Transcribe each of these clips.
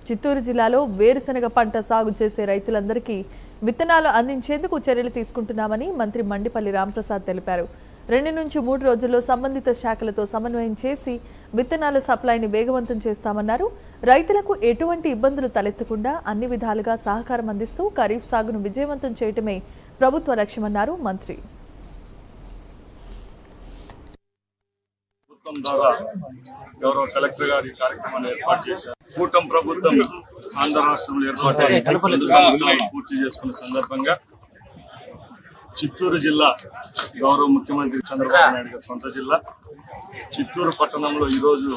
చిత్తూరు జిల్లాలో వేరుశనగ పంట సాగు చేసే రైతులందరికీ విత్తనాలు అందించేందుకు చర్యలు తీసుకుంటున్నామని మంత్రి మండిపల్లి రాంప్రసాద్ తెలిపారు. 2 నుంచి 3 రోజుల్లో సంబంధిత శాఖలతో సమన్వయం చేసి విత్తనాల సప్లైని వేగవంతం చేస్తామన్నారు. రైతులకు ఎటువంటి ఇబ్బందులు తలెత్తకుండా అన్ని విధాలుగా సహకారం అందిస్తూ ఖరీఫ్ సాగును విజయవంతం చేయటమే ప్రభుత్వ లక్ష్యమన్నారు మంత్రి. గౌరవ కలెక్టర్ గారు ఈ కార్యక్రమాన్ని ఏర్పాటు చేశారు. కూటమి ప్రభుత్వం ఆంధ్ర రాష్ట్రంలో ఏర్పాటు పూర్తి చేసుకున్న సందర్భంగా చిత్తూరు జిల్లా గౌరవ ముఖ్యమంత్రి చంద్రబాబు నాయుడు గారి సొంత జిల్లా చిత్తూరు పట్టణంలో ఈరోజు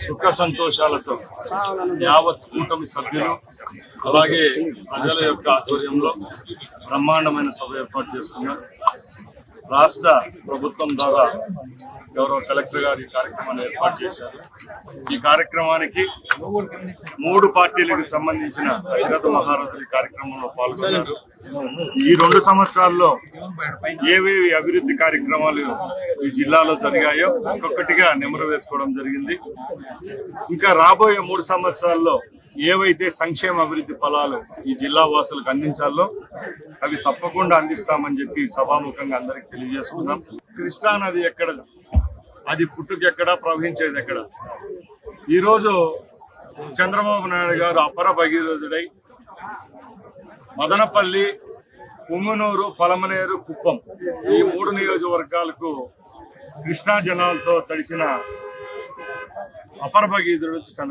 సుఖ సంతోషాలతో యావత్ కూటమి సభ్యులు అలాగే ప్రజల యొక్క ఆధ్వర్యంలో బ్రహ్మాండమైన సభ ఏర్పాటు చేసుకున్నారు. రాష్ట్ర ప్రభుత్వం ద్వారా గౌరవ కలెక్టర్ గారు ఈ కార్యక్రమాన్ని ఏర్పాటు చేశారు. ఈ కార్యక్రమానికి 3 పార్టీలకు సంబంధించిన అధిగత మహారథులు ఈ కార్యక్రమంలో పాల్గొన్నారు. ఈ 2 సంవత్సరాల్లో ఏవేవి అభివృద్ధి కార్యక్రమాలు ఈ జిల్లాలో జరిగాయో ఒక్కొక్కటిగా నెమరు వేసుకోవడం జరిగింది. ఇంకా రాబోయే 3 సంవత్సరాల్లో ఏవైతే సంక్షేమ అభివృద్ధి ఫలాలు ఈ జిల్లా వాసులకు అందించాలో అవి తప్పకుండా అందిస్తామని చెప్పి సభాముఖంగా అందరికి తెలియజేసుకున్నాం. కృష్ణా నది ఎక్కడ, అది పుట్టుకెక్కడ, ప్రవహించేది ఎక్కడ? ఈరోజు చంద్రబాబు నాయుడు గారు అపర భగీరథుడై మదనపల్లి, పుంగనూరు, పలమనేరు, కుప్పం ఈ 3 నియోజకవర్గాలకు కృష్ణా జలాలతో తడిసిన అపర భగీరథుడు చంద్రబాబు.